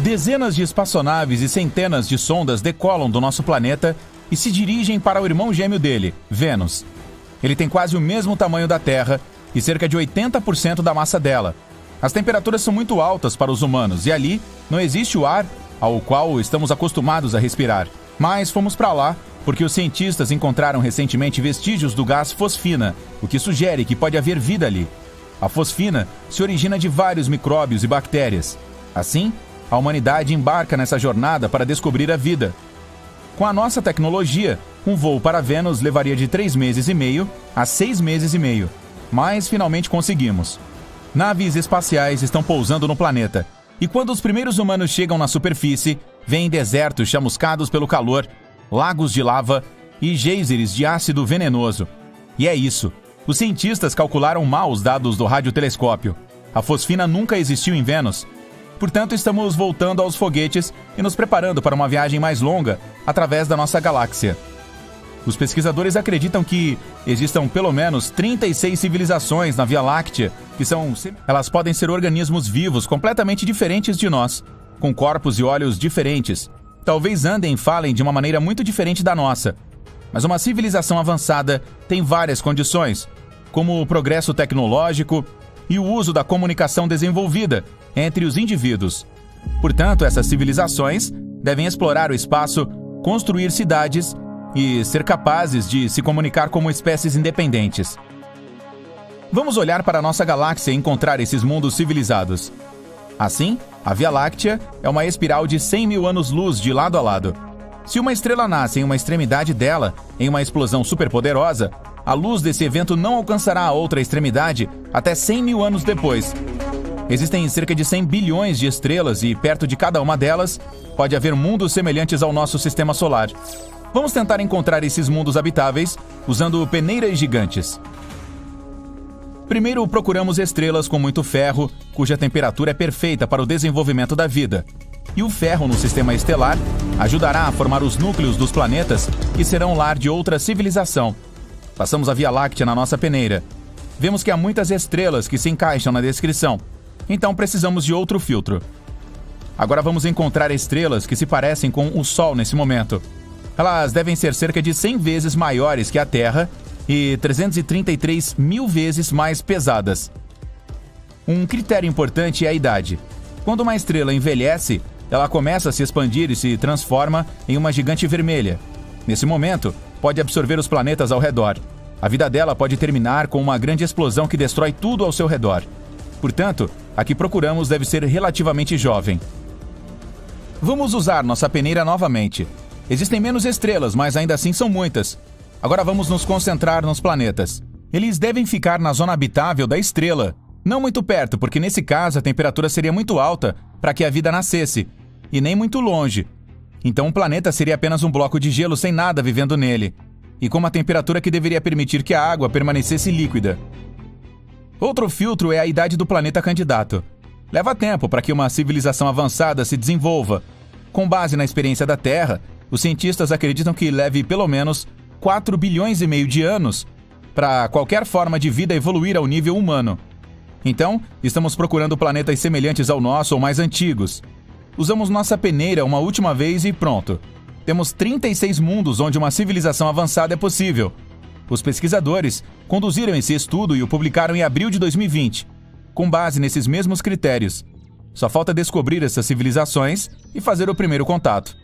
Dezenas de espaçonaves e centenas de sondas decolam do nosso planeta e se dirigem para o irmão gêmeo dele, Vênus. Ele tem quase o mesmo tamanho da Terra e cerca de 80% da massa dela. As temperaturas são muito altas para os humanos e ali não existe o ar ao qual estamos acostumados a respirar. Mas fomos para lá porque os cientistas encontraram recentemente vestígios do gás fosfina, o que sugere que pode haver vida ali. A fosfina se origina de vários micróbios e bactérias. Assim, a humanidade embarca nessa jornada para descobrir a vida. Com a nossa tecnologia, um voo para Vênus levaria de 3 meses e meio a 6 meses e meio. Mas finalmente conseguimos. Naves espaciais estão pousando no planeta. E quando os primeiros humanos chegam na superfície, vêm desertos chamuscados pelo calor, lagos de lava e geysers de ácido venenoso. E é isso. Os cientistas calcularam mal os dados do radiotelescópio. A fosfina nunca existiu em Vênus. Portanto, estamos voltando aos foguetes e nos preparando para uma viagem mais longa através da nossa galáxia. Os pesquisadores acreditam que existam pelo menos 36 civilizações na Via Láctea, elas podem ser organismos vivos completamente diferentes de nós, com corpos e olhos diferentes. Talvez andem e falem de uma maneira muito diferente da nossa. Mas uma civilização avançada tem várias condições, como o progresso tecnológico e o uso da comunicação desenvolvida entre os indivíduos. Portanto, essas civilizações devem explorar o espaço, construir cidades e ser capazes de se comunicar como espécies independentes. Vamos olhar para a nossa galáxia e encontrar esses mundos civilizados. Assim, a Via Láctea é uma espiral de 100 mil anos-luz de lado a lado. Se uma estrela nasce em uma extremidade dela, em uma explosão superpoderosa, a luz desse evento não alcançará a outra extremidade até 100 mil anos depois. Existem cerca de 100 bilhões de estrelas e, perto de cada uma delas, pode haver mundos semelhantes ao nosso sistema solar. Vamos tentar encontrar esses mundos habitáveis usando peneiras gigantes. Primeiro, procuramos estrelas com muito ferro, cuja temperatura é perfeita para o desenvolvimento da vida. E o ferro no sistema estelar ajudará a formar os núcleos dos planetas que serão lar de outra civilização. Passamos a Via Láctea na nossa peneira. Vemos que há muitas estrelas que se encaixam na descrição. Então precisamos de outro filtro. Agora vamos encontrar estrelas que se parecem com o Sol nesse momento. Elas devem ser cerca de 100 vezes maiores que a Terra e 333 mil vezes mais pesadas. Um critério importante é a idade. Quando uma estrela envelhece, ela começa a se expandir e se transforma em uma gigante vermelha. Nesse momento, pode absorver os planetas ao redor. A vida dela pode terminar com uma grande explosão que destrói tudo ao seu redor. Portanto, a que procuramos deve ser relativamente jovem. Vamos usar nossa peneira novamente. Existem menos estrelas, mas ainda assim são muitas. Agora vamos nos concentrar nos planetas. Eles devem ficar na zona habitável da estrela. Não muito perto, porque nesse caso a temperatura seria muito alta para que a vida nascesse, e nem muito longe. Então o planeta seria apenas um bloco de gelo sem nada vivendo nele, e com uma temperatura que deveria permitir que a água permanecesse líquida. Outro filtro é a idade do planeta candidato. Leva tempo para que uma civilização avançada se desenvolva. Com base na experiência da Terra, os cientistas acreditam que leve pelo menos 4 bilhões e meio de anos para qualquer forma de vida evoluir ao nível humano. Então, estamos procurando planetas semelhantes ao nosso ou mais antigos. Usamos nossa peneira uma última vez e pronto. Temos 36 mundos onde uma civilização avançada é possível. Os pesquisadores conduziram esse estudo e o publicaram em abril de 2020, com base nesses mesmos critérios. Só falta descobrir essas civilizações e fazer o primeiro contato.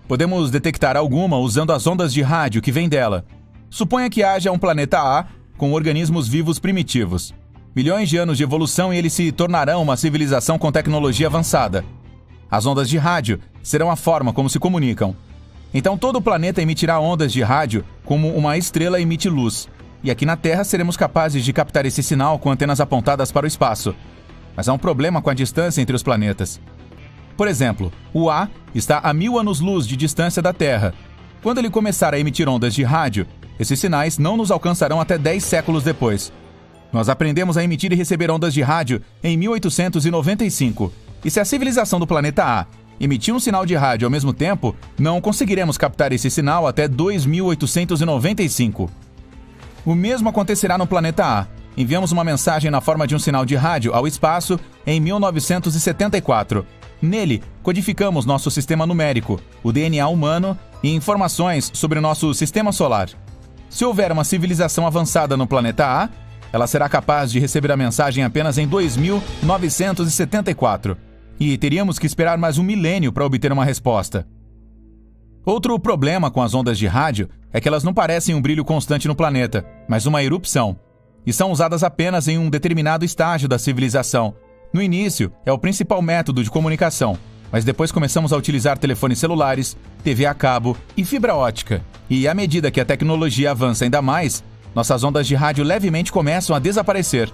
Podemos detectar alguma usando as ondas de rádio que vêm dela. Suponha que haja um planeta A com organismos vivos primitivos. Milhões de anos de evolução e eles se tornarão uma civilização com tecnologia avançada. As ondas de rádio serão a forma como se comunicam. Então todo o planeta emitirá ondas de rádio como uma estrela emite luz. E aqui na Terra seremos capazes de captar esse sinal com antenas apontadas para o espaço. Mas há um problema com a distância entre os planetas. Por exemplo, o A está a 1000 anos-luz de distância da Terra. Quando ele começar a emitir ondas de rádio, esses sinais não nos alcançarão até 10 séculos depois. Nós aprendemos a emitir e receber ondas de rádio em 1895. E se a civilização do planeta A emitir um sinal de rádio ao mesmo tempo, não conseguiremos captar esse sinal até 2895. O mesmo acontecerá no planeta A. Enviamos uma mensagem na forma de um sinal de rádio ao espaço em 1974. Nele, codificamos nosso sistema numérico, o DNA humano e informações sobre o nosso sistema solar. Se houver uma civilização avançada no planeta A, ela será capaz de receber a mensagem apenas em 2974. E teríamos que esperar mais um milênio para obter uma resposta. Outro problema com as ondas de rádio é que elas não parecem um brilho constante no planeta, mas uma erupção. E são usadas apenas em um determinado estágio da civilização. No início, é o principal método de comunicação, mas depois começamos a utilizar telefones celulares, TV a cabo e fibra ótica. E à medida que a tecnologia avança ainda mais, nossas ondas de rádio levemente começam a desaparecer.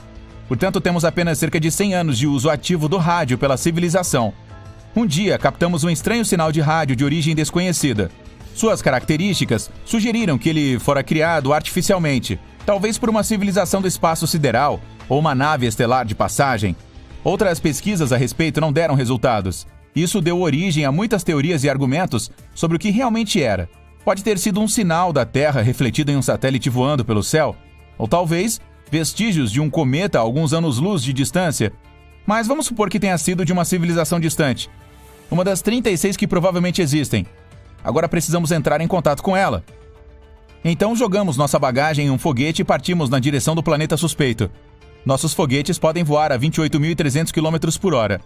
Portanto, temos apenas cerca de 100 anos de uso ativo do rádio pela civilização. Um dia, captamos um estranho sinal de rádio de origem desconhecida. Suas características sugeriram que ele fora criado artificialmente, talvez por uma civilização do espaço sideral ou uma nave estelar de passagem. Outras pesquisas a respeito não deram resultados. Isso deu origem a muitas teorias e argumentos sobre o que realmente era. Pode ter sido um sinal da Terra refletido em um satélite voando pelo céu, ou talvez vestígios de um cometa a alguns anos-luz de distância. Mas vamos supor que tenha sido de uma civilização distante. Uma das 36 que provavelmente existem. Agora precisamos entrar em contato com ela. Então jogamos nossa bagagem em um foguete e partimos na direção do planeta suspeito. Nossos foguetes podem voar a 28.300 km por hora.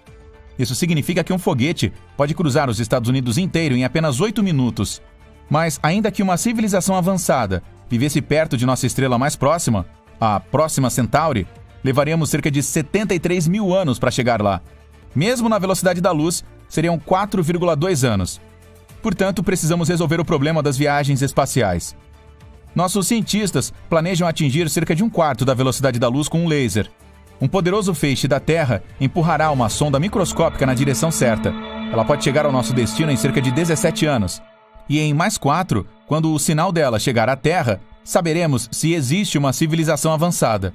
Isso significa que um foguete pode cruzar os Estados Unidos inteiro em apenas 8 minutos. Mas ainda que uma civilização avançada vivesse perto de nossa estrela mais próxima, a Próxima Centauri, levaríamos cerca de 73 mil anos para chegar lá. Mesmo na velocidade da luz, seriam 4,2 anos. Portanto, precisamos resolver o problema das viagens espaciais. Nossos cientistas planejam atingir cerca de 1/4 da velocidade da luz com um laser. Um poderoso feixe da Terra empurrará uma sonda microscópica na direção certa. Ela pode chegar ao nosso destino em cerca de 17 anos. E em mais 4, quando o sinal dela chegar à Terra, saberemos se existe uma civilização avançada.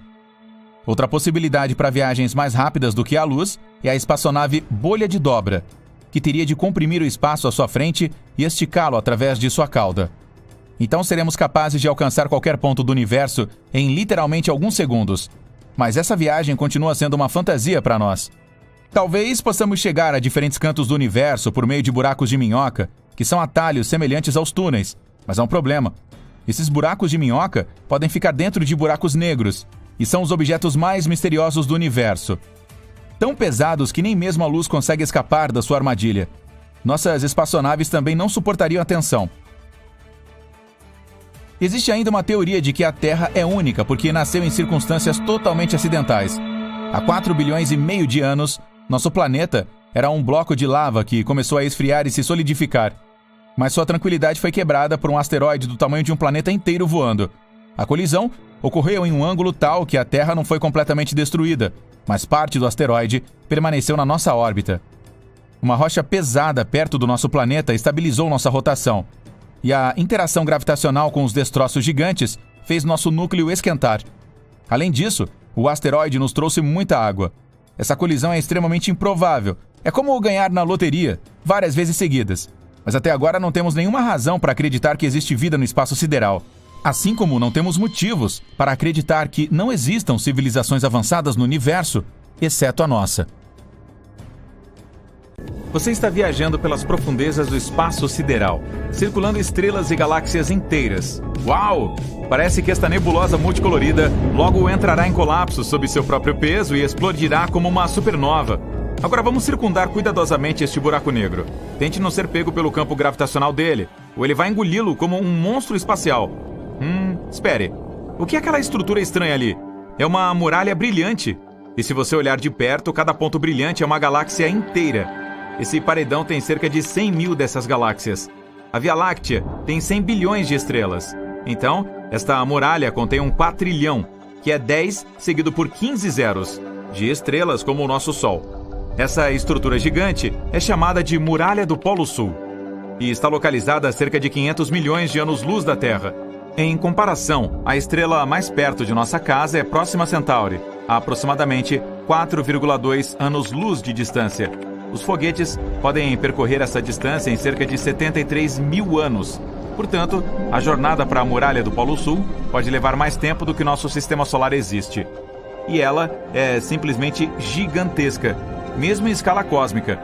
Outra possibilidade para viagens mais rápidas do que a luz é a espaçonave Bolha de Dobra, que teria de comprimir o espaço à sua frente e esticá-lo através de sua cauda. Então seremos capazes de alcançar qualquer ponto do universo em literalmente alguns segundos. Mas essa viagem continua sendo uma fantasia para nós. Talvez possamos chegar a diferentes cantos do universo por meio de buracos de minhoca, que são atalhos semelhantes aos túneis. Mas há um problema. Esses buracos de minhoca podem ficar dentro de buracos negros, e são os objetos mais misteriosos do universo. Tão pesados que nem mesmo a luz consegue escapar da sua armadilha. Nossas espaçonaves também não suportariam a tensão. Existe ainda uma teoria de que a Terra é única porque nasceu em circunstâncias totalmente acidentais. Há 4 bilhões e meio de anos, nosso planeta era um bloco de lava que começou a esfriar e se solidificar. Mas sua tranquilidade foi quebrada por um asteroide do tamanho de um planeta inteiro voando. A colisão ocorreu em um ângulo tal que a Terra não foi completamente destruída, mas parte do asteroide permaneceu na nossa órbita. Uma rocha pesada perto do nosso planeta estabilizou nossa rotação. E a interação gravitacional com os destroços gigantes fez nosso núcleo esquentar. Além disso, o asteroide nos trouxe muita água. Essa colisão é extremamente improvável. É como ganhar na loteria, várias vezes seguidas. Mas até agora não temos nenhuma razão para acreditar que existe vida no espaço sideral. Assim como não temos motivos para acreditar que não existam civilizações avançadas no universo, exceto a nossa. Você está viajando pelas profundezas do espaço sideral, circulando estrelas e galáxias inteiras. Uau! Parece que esta nebulosa multicolorida logo entrará em colapso sob seu próprio peso e explodirá como uma supernova. Agora vamos circundar cuidadosamente este buraco negro. Tente não ser pego pelo campo gravitacional dele, ou ele vai engoli-lo como um monstro espacial. Espere. O que é aquela estrutura estranha ali? É uma muralha brilhante. E se você olhar de perto, cada ponto brilhante é uma galáxia inteira. Esse paredão tem cerca de 100 mil dessas galáxias. A Via Láctea tem 100 bilhões de estrelas. Então, esta muralha contém um quatrilhão, que é 10 seguido por 15 zeros, de estrelas como o nosso Sol. Essa estrutura gigante é chamada de Muralha do Polo Sul e está localizada a cerca de 500 milhões de anos-luz da Terra. Em comparação, a estrela mais perto de nossa casa é Próxima Centauri, a aproximadamente 4,2 anos-luz de distância. Os foguetes podem percorrer essa distância em cerca de 73 mil anos. Portanto, a jornada para a Muralha do Polo Sul pode levar mais tempo do que nosso sistema solar existe. E ela é simplesmente gigantesca, mesmo em escala cósmica.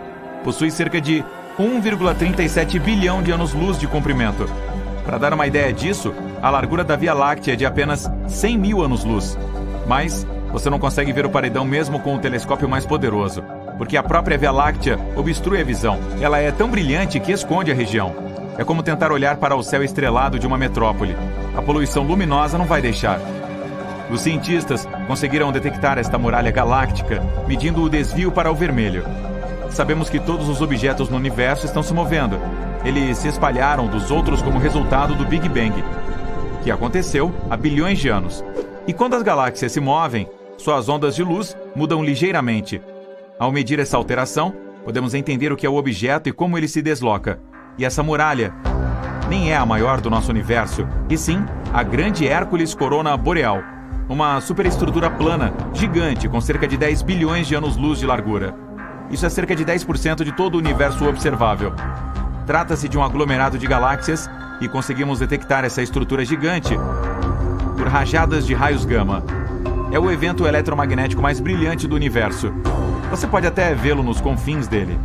possui cerca de 1,37 bilhão de anos-luz de comprimento. Para dar uma ideia disso, a largura da Via Láctea é de apenas 100 mil anos-luz. Mas você não consegue ver o paredão mesmo com o telescópio mais poderoso, porque a própria Via Láctea obstrui a visão. Ela é tão brilhante que esconde a região. É como tentar olhar para o céu estrelado de uma metrópole. A poluição luminosa não vai deixar. Os cientistas conseguiram detectar esta muralha galáctica, medindo o desvio para o vermelho. Sabemos que todos os objetos no universo estão se movendo. Eles se espalharam dos outros como resultado do Big Bang, que aconteceu há bilhões de anos. E quando as galáxias se movem, suas ondas de luz mudam ligeiramente. Ao medir essa alteração, podemos entender o que é o objeto e como ele se desloca. E essa muralha nem é a maior do nosso universo, e sim a grande Hércules Corona Boreal, uma superestrutura plana, gigante, com cerca de 10 bilhões de anos-luz de largura. Isso é cerca de 10% de todo o universo observável. Trata-se de um aglomerado de galáxias e conseguimos detectar essa estrutura gigante por rajadas de raios gama. É o evento eletromagnético mais brilhante do universo. Você pode até vê-lo nos confins dele.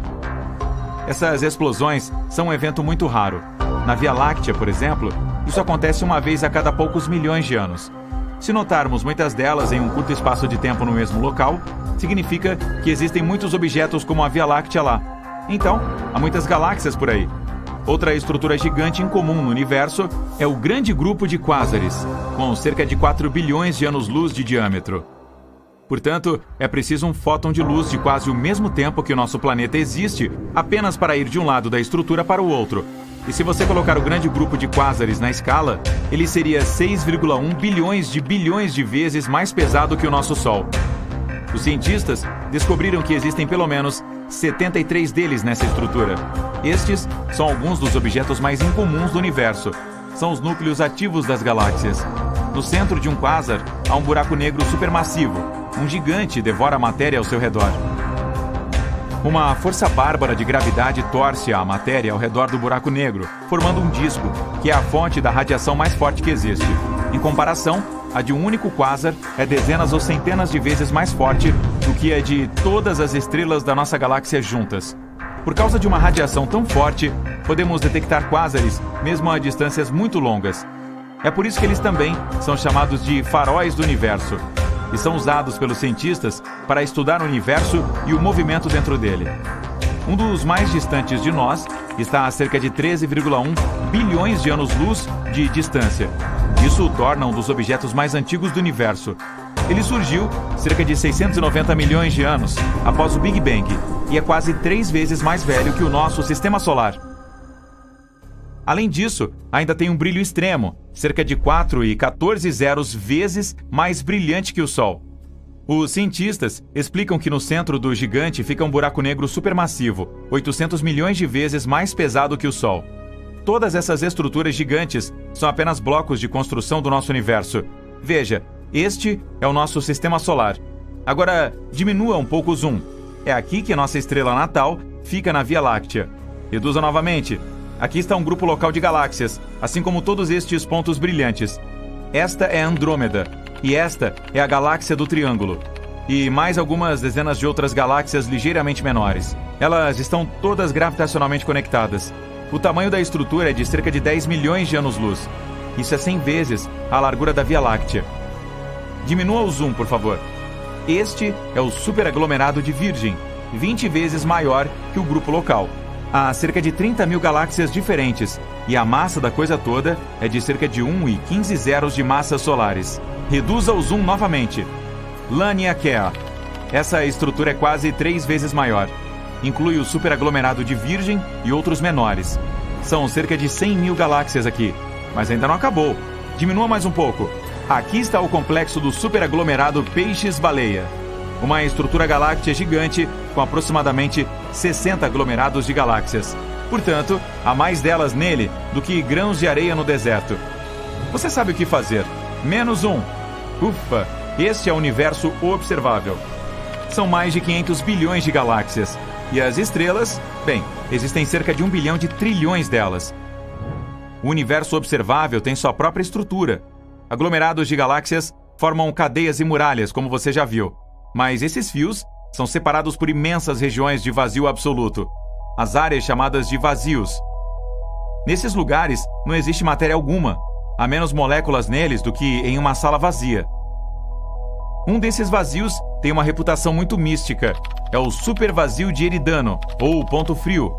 Essas explosões são um evento muito raro. Na Via Láctea, por exemplo, isso acontece uma vez a cada poucos milhões de anos. Se notarmos muitas delas em um curto espaço de tempo no mesmo local, significa que existem muitos objetos como a Via Láctea lá. Então, há muitas galáxias por aí. Outra estrutura gigante incomum no universo é o Grande Grupo de Quásares, com cerca de 4 bilhões de anos-luz de diâmetro. Portanto, é preciso um fóton de luz de quase o mesmo tempo que o nosso planeta existe, apenas para ir de um lado da estrutura para o outro. E se você colocar o Grande Grupo de Quásares na escala, ele seria 6,1 bilhões de vezes mais pesado que o nosso Sol. Os cientistas descobriram que existem pelo menos 73 deles nessa estrutura. Estes são alguns dos objetos mais incomuns do universo. São os núcleos ativos das galáxias. No centro de um quasar há um buraco negro supermassivo. Um gigante devora a matéria ao seu redor. Uma força bárbara de gravidade torce a matéria ao redor do buraco negro, formando um disco, que é a fonte da radiação mais forte que existe. Em comparação, a de um único quasar é dezenas ou centenas de vezes mais forte do que a de todas as estrelas da nossa galáxia juntas. Por causa de uma radiação tão forte, podemos detectar quásares mesmo a distâncias muito longas. É por isso que eles também são chamados de faróis do universo, e são usados pelos cientistas para estudar o universo e o movimento dentro dele. Um dos mais distantes de nós está a cerca de 13,1 bilhões de anos-luz de distância. Isso o torna um dos objetos mais antigos do universo. Ele surgiu cerca de 690 milhões de anos após o Big Bang e é quase 3 vezes mais velho que o nosso Sistema Solar. Além disso, ainda tem um brilho extremo, cerca de 4,14 vezes mais brilhante que o Sol. Os cientistas explicam que no centro do gigante fica um buraco negro supermassivo, 800 milhões de vezes mais pesado que o Sol. Todas essas estruturas gigantes são apenas blocos de construção do nosso universo. Veja, este é o nosso Sistema Solar. Agora, diminua um pouco o zoom. É aqui que nossa estrela natal fica na Via Láctea. Reduza novamente. Aqui está um grupo local de galáxias, assim como todos estes pontos brilhantes. Esta é Andrômeda, e esta é a galáxia do Triângulo. E mais algumas dezenas de outras galáxias ligeiramente menores. Elas estão todas gravitacionalmente conectadas. O tamanho da estrutura é de cerca de 10 milhões de anos-luz. Isso é 100 vezes a largura da Via Láctea. Diminua o zoom, por favor. Este é o superaglomerado de Virgem, 20 vezes maior que o grupo local. Há cerca de 30 mil galáxias diferentes, e a massa da coisa toda é de cerca de 1,15 zeros de massas solares. Reduza o zoom novamente. Laniakea. Essa estrutura é quase 3 vezes maior. Inclui o superaglomerado de Virgem e outros menores. São cerca de 100 mil galáxias aqui, mas ainda não acabou. Diminua mais um pouco. Aqui está o complexo do superaglomerado Peixes-Baleia. Uma estrutura galáctea gigante com aproximadamente 60 aglomerados de galáxias. Portanto, há mais delas nele do que grãos de areia no deserto. Você sabe o que fazer. Menos um. Ufa, este é o universo observável. São mais de 500 bilhões de galáxias. E as estrelas, bem, existem cerca de 1 bilhão de trilhões delas. O universo observável tem sua própria estrutura. Aglomerados de galáxias formam cadeias e muralhas, como você já viu. Mas esses fios são separados por imensas regiões de vazio absoluto. as áreas chamadas de vazios. Nesses lugares não existe matéria alguma, há menos moléculas neles do que em uma sala vazia. Um desses vazios tem uma reputação muito mística. É o supervazio de Eridano, ou ponto frio.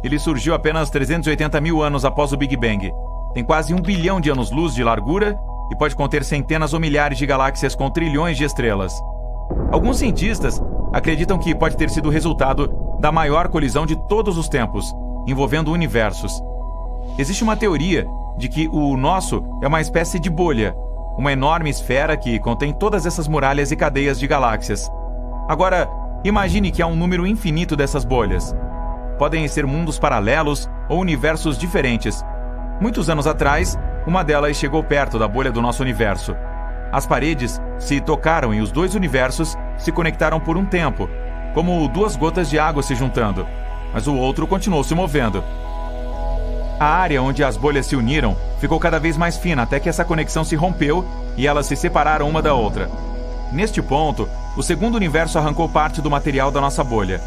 Ele surgiu apenas 380 mil anos após o Big Bang. Tem quase 1 bilhão de anos-luz de largura e pode conter centenas ou milhares de galáxias com trilhões de estrelas. Alguns cientistas acreditam que pode ter sido o resultado da maior colisão de todos os tempos, envolvendo universos. Existe uma teoria de que o nosso é uma espécie de bolha, uma enorme esfera que contém todas essas muralhas e cadeias de galáxias. Agora, imagine que há um número infinito dessas bolhas. Podem ser mundos paralelos ou universos diferentes. Muitos anos atrás, uma delas chegou perto da bolha do nosso universo. As paredes se tocaram e os dois universos se conectaram por um tempo, como duas gotas de água se juntando, mas o outro continuou se movendo. A área onde as bolhas se uniram ficou cada vez mais fina até que essa conexão se rompeu e elas se separaram uma da outra. Neste ponto, o segundo universo arrancou parte do material da nossa bolha.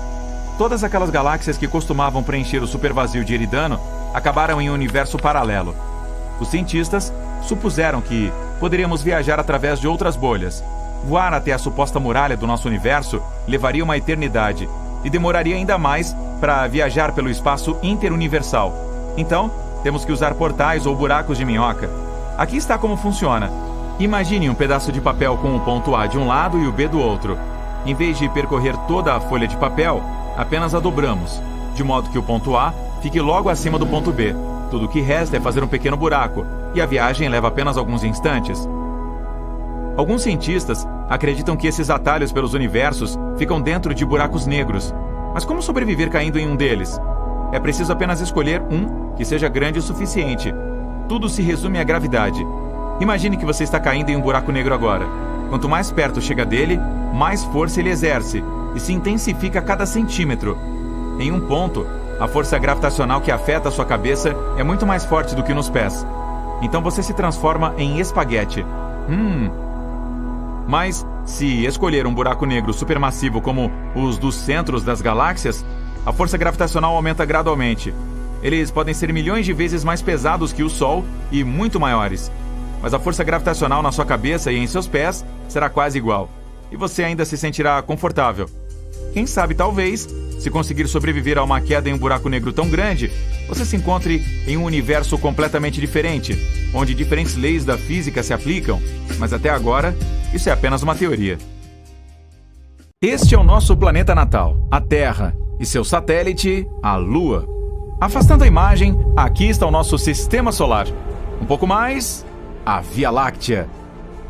Todas aquelas galáxias que costumavam preencher o supervazio de Eridano acabaram em um universo paralelo. Os cientistas supuseram que poderíamos viajar através de outras bolhas. Voar até a suposta muralha do nosso universo levaria uma eternidade e demoraria ainda mais para viajar pelo espaço interuniversal. Então, temos que usar portais ou buracos de minhoca. Aqui está como funciona. Imagine um pedaço de papel com o ponto A de um lado e o B do outro. Em vez de percorrer toda a folha de papel, apenas a dobramos, de modo que o ponto A fique logo acima do ponto B. Tudo o que resta é fazer um pequeno buraco, e a viagem leva apenas alguns instantes. Alguns cientistas acreditam que esses atalhos pelos universos ficam dentro de buracos negros. Mas como sobreviver caindo em um deles? É preciso apenas escolher um que seja grande o suficiente. Tudo se resume à gravidade. Imagine que você está caindo em um buraco negro agora. Quanto mais perto chega dele, mais força ele exerce e se intensifica a cada centímetro. Em um ponto, a força gravitacional que afeta a sua cabeça é muito mais forte do que nos pés. Então você se transforma em espaguete. Mas, se escolher um buraco negro supermassivo como os dos centros das galáxias, a força gravitacional aumenta gradualmente. Eles podem ser milhões de vezes mais pesados que o Sol e muito maiores. Mas a força gravitacional na sua cabeça e em seus pés será quase igual. E você ainda se sentirá confortável. Quem sabe, talvez, se conseguir sobreviver a uma queda em um buraco negro tão grande, você se encontre em um universo completamente diferente, onde diferentes leis da física se aplicam, mas até agora, isso é apenas uma teoria. Este é o nosso planeta natal, a Terra, e seu satélite, a Lua. Afastando a imagem, aqui está o nosso sistema solar. Um pouco mais, a Via Láctea.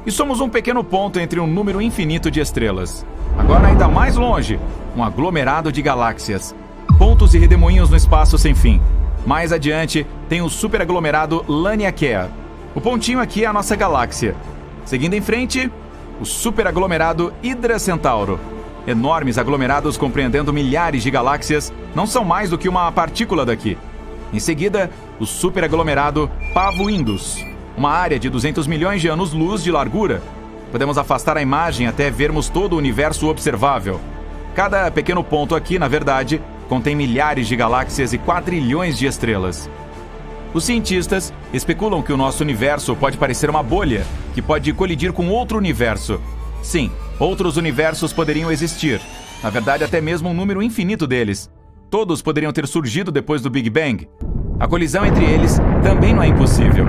E somos um pequeno ponto entre um número infinito de estrelas. Agora ainda mais longe, um aglomerado de galáxias. Pontos e redemoinhos no espaço sem fim. Mais adiante, tem o superaglomerado Laniakea. O pontinho aqui é a nossa galáxia. Seguindo em frente, o superaglomerado Hydra Centauro. Enormes aglomerados compreendendo milhares de galáxias não são mais do que uma partícula daqui. Em seguida, o superaglomerado Pavo Indus, uma área de 200 milhões de anos-luz de largura. Podemos afastar a imagem até vermos todo o universo observável. Cada pequeno ponto aqui, na verdade, contém milhares de galáxias e quadrilhões de estrelas. Os cientistas especulam que o nosso universo pode parecer uma bolha, que pode colidir com outro universo. Sim, outros universos poderiam existir. Na verdade, até mesmo um número infinito deles. Todos poderiam ter surgido depois do Big Bang. A colisão entre eles também não é impossível.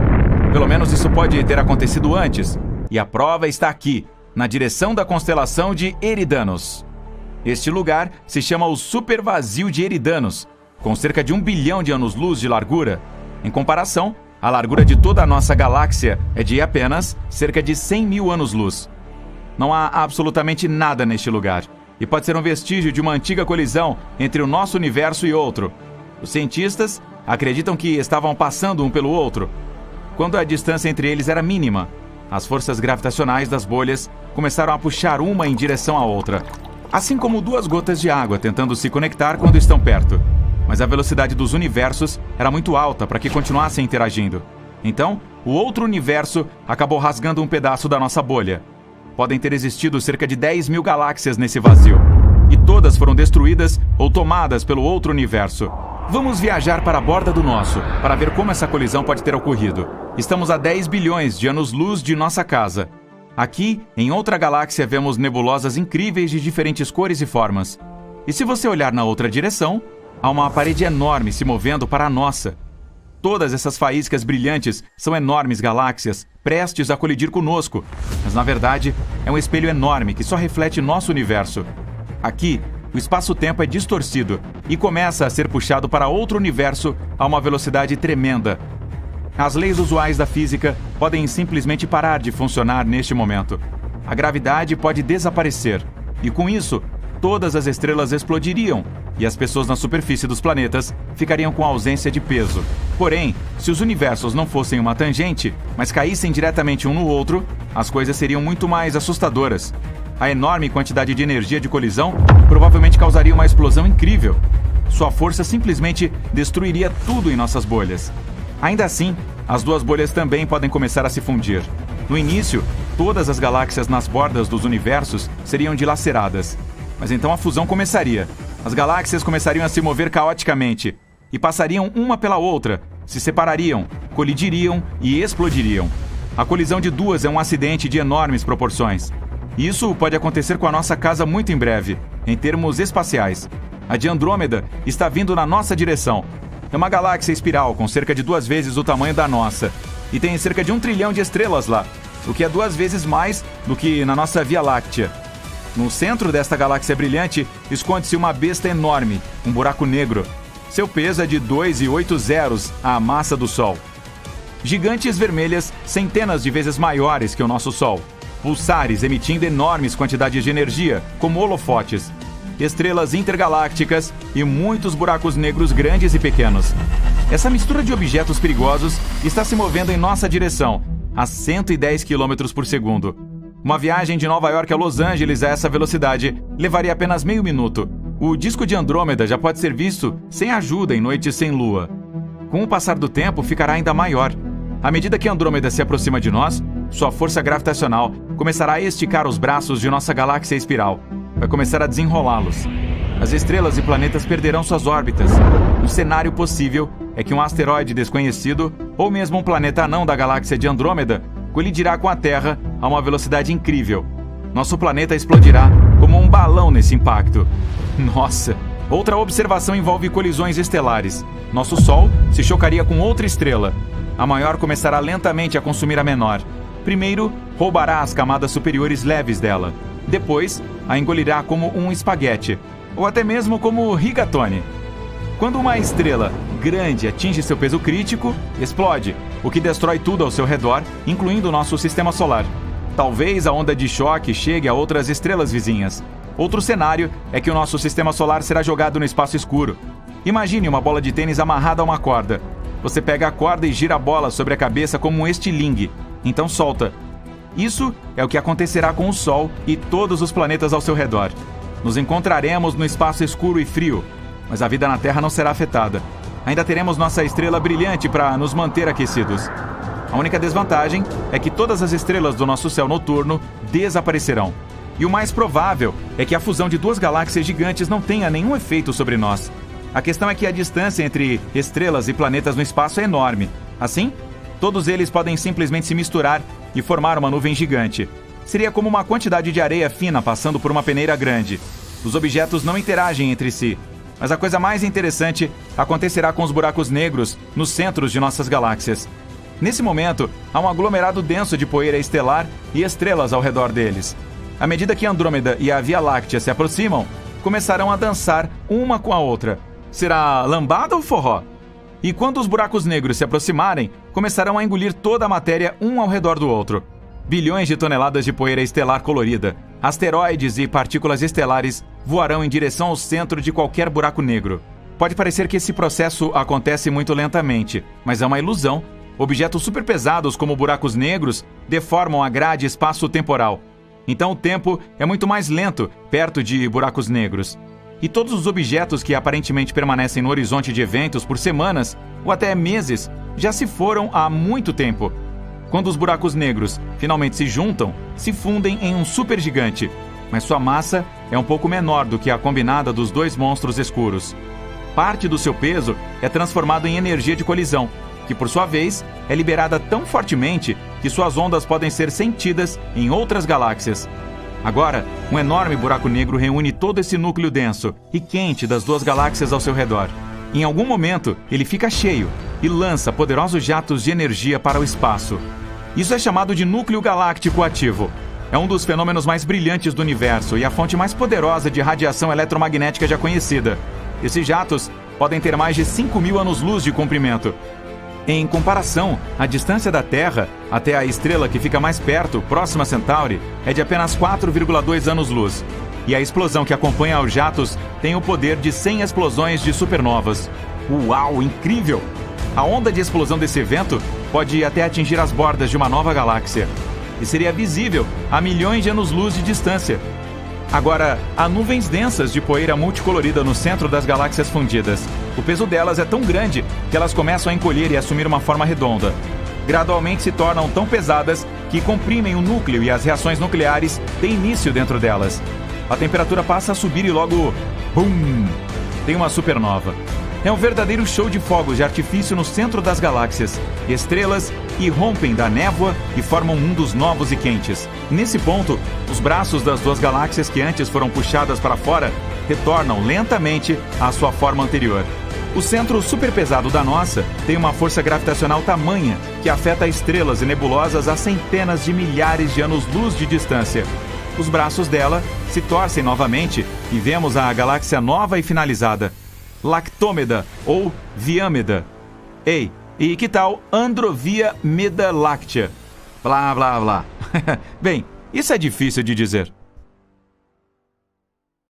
Pelo menos isso pode ter acontecido antes. E a prova está aqui, na direção da constelação de Eridanos. Este lugar se chama o Supervazio de Eridanos, com cerca de 1 bilhão de anos-luz de largura. Em comparação, a largura de toda a nossa galáxia é de apenas cerca de 100 mil anos-luz. Não há absolutamente nada neste lugar, e pode ser um vestígio de uma antiga colisão entre o nosso universo e outro. Os cientistas acreditam que estavam passando um pelo outro, quando a distância entre eles era mínima. As forças gravitacionais das bolhas começaram a puxar uma em direção à outra, assim como duas gotas de água tentando se conectar quando estão perto. Mas a velocidade dos universos era muito alta para que continuassem interagindo. Então, o outro universo acabou rasgando um pedaço da nossa bolha. Podem ter existido cerca de 10 mil galáxias nesse vazio. e todas foram destruídas ou tomadas pelo outro universo. Vamos viajar para a borda do nosso, para ver como essa colisão pode ter ocorrido. Estamos a 10 bilhões de anos-luz de nossa casa. Aqui, em outra galáxia, vemos nebulosas incríveis de diferentes cores e formas. E se você olhar na outra direção, há uma parede enorme se movendo para a nossa. Todas essas faíscas brilhantes são enormes galáxias, prestes a colidir conosco. Mas, na verdade, é um espelho enorme que só reflete nosso universo. Aqui, o espaço-tempo é distorcido e começa a ser puxado para outro universo a uma velocidade tremenda. As leis usuais da física podem simplesmente parar de funcionar neste momento. A gravidade pode desaparecer, e com isso, todas as estrelas explodiriam, e as pessoas na superfície dos planetas ficariam com ausência de peso. Porém, se os universos não fossem uma tangente, mas caíssem diretamente um no outro, as coisas seriam muito mais assustadoras. A enorme quantidade de energia de colisão provavelmente causaria uma explosão incrível. Sua força simplesmente destruiria tudo em nossas bolhas. Ainda assim, as duas bolhas também podem começar a se fundir. No início, todas as galáxias nas bordas dos universos seriam dilaceradas. Mas então a fusão começaria. As galáxias começariam a se mover caoticamente e passariam uma pela outra, se separariam, colidiriam e explodiriam. A colisão de duas é um acidente de enormes proporções. Isso pode acontecer com a nossa casa muito em breve, em termos espaciais. A de Andrômeda está vindo na nossa direção. É uma galáxia espiral com cerca de 2 vezes o tamanho da nossa. E tem cerca de 1 trilhão de estrelas lá, o que é 2 vezes mais do que na nossa Via Láctea. No centro desta galáxia brilhante esconde-se uma besta enorme, um buraco negro. Seu peso é de 2,8 zeros à massa do Sol. Gigantes vermelhas centenas de vezes maiores que o nosso Sol. Pulsares emitindo enormes quantidades de energia, como holofotes. Estrelas intergalácticas e muitos buracos negros grandes e pequenos. Essa mistura de objetos perigosos está se movendo em nossa direção, a 110 km por segundo. Uma viagem de Nova York a Los Angeles a essa velocidade levaria apenas meio minuto. O disco de Andrômeda já pode ser visto sem ajuda em noites sem lua. Com o passar do tempo, ficará ainda maior. À medida que Andrômeda se aproxima de nós, sua força gravitacional começará a esticar os braços de nossa galáxia espiral. Vai começar a desenrolá-los. As estrelas e planetas perderão suas órbitas. Um cenário possível é que um asteroide desconhecido, ou mesmo um planeta anão da galáxia de Andrômeda, colidirá com a Terra a uma velocidade incrível. Nosso planeta explodirá como um balão nesse impacto. Nossa! Outra observação envolve colisões estelares. Nosso Sol se chocaria com outra estrela. A maior começará lentamente a consumir a menor. Primeiro, roubará as camadas superiores leves dela. Depois, a engolirá como um espaguete, ou até mesmo como rigatone. Quando uma estrela grande atinge seu peso crítico, explode, o que destrói tudo ao seu redor, incluindo o nosso sistema solar. Talvez a onda de choque chegue a outras estrelas vizinhas. Outro cenário é que o nosso sistema solar será jogado no espaço escuro. Imagine uma bola de tênis amarrada a uma corda. Você pega a corda e gira a bola sobre a cabeça como um estilingue. Então solta. Isso é o que acontecerá com o Sol e todos os planetas ao seu redor. Nos encontraremos no espaço escuro e frio, mas a vida na Terra não será afetada. Ainda teremos nossa estrela brilhante para nos manter aquecidos. A única desvantagem é que todas as estrelas do nosso céu noturno desaparecerão. E o mais provável é que a fusão de 2 galáxias gigantes não tenha nenhum efeito sobre nós. A questão é que a distância entre estrelas e planetas no espaço é enorme. Assim, todos eles podem simplesmente se misturar e formar uma nuvem gigante. Seria como uma quantidade de areia fina passando por uma peneira grande. Os objetos não interagem entre si. Mas a coisa mais interessante acontecerá com os buracos negros nos centros de nossas galáxias. Nesse momento, há um aglomerado denso de poeira estelar e estrelas ao redor deles. À medida que Andrômeda e a Via Láctea se aproximam, começarão a dançar uma com a outra. Será lambada ou forró? E quando os buracos negros se aproximarem, começarão a engolir toda a matéria um ao redor do outro. Bilhões de toneladas de poeira estelar colorida, asteroides e partículas estelares voarão em direção ao centro de qualquer buraco negro. Pode parecer que esse processo acontece muito lentamente, mas é uma ilusão. Objetos superpesados como buracos negros deformam a grade espaço-temporal. Então o tempo é muito mais lento perto de buracos negros. E todos os objetos que aparentemente permanecem no horizonte de eventos por semanas ou até meses já se foram há muito tempo. Quando os buracos negros finalmente se juntam, se fundem em um supergigante, mas sua massa é um pouco menor do que a combinada dos dois monstros escuros. Parte do seu peso é transformado em energia de colisão, que por sua vez é liberada tão fortemente que suas ondas podem ser sentidas em outras galáxias. Agora, um enorme buraco negro reúne todo esse núcleo denso e quente das duas galáxias ao seu redor. Em algum momento, ele fica cheio e lança poderosos jatos de energia para o espaço. Isso é chamado de núcleo galáctico ativo. É um dos fenômenos mais brilhantes do universo e a fonte mais poderosa de radiação eletromagnética já conhecida. Esses jatos podem ter mais de 5.000 anos-luz de comprimento. Em comparação, a distância da Terra até a estrela que fica mais perto, próxima a Centauri, é de apenas 4,2 anos-luz. E a explosão que acompanha os jatos tem o poder de 100 explosões de supernovas. Uau, incrível! A onda de explosão desse evento pode ir até atingir as bordas de uma nova galáxia. E seria visível a milhões de anos-luz de distância. Agora, há nuvens densas de poeira multicolorida no centro das galáxias fundidas. O peso delas é tão grande que elas começam a encolher e assumir uma forma redonda. Gradualmente se tornam tão pesadas que comprimem o núcleo e as reações nucleares têm início dentro delas. A temperatura passa a subir e logo... BUM! Tem uma supernova. É um verdadeiro show de fogos de artifício no centro das galáxias. Estrelas irrompem da névoa e formam mundos novos e quentes. Nesse ponto, os braços das duas galáxias que antes foram puxadas para fora retornam lentamente à sua forma anterior. O centro superpesado da nossa tem uma força gravitacional tamanha que afeta estrelas e nebulosas a centenas de milhares de anos-luz de distância. Os braços dela se torcem novamente e vemos a galáxia nova e finalizada. Lactômeda ou Viâmeda. Ei, e que tal Androvia Meda Láctea? Blá, blá, blá. Bem, isso é difícil de dizer.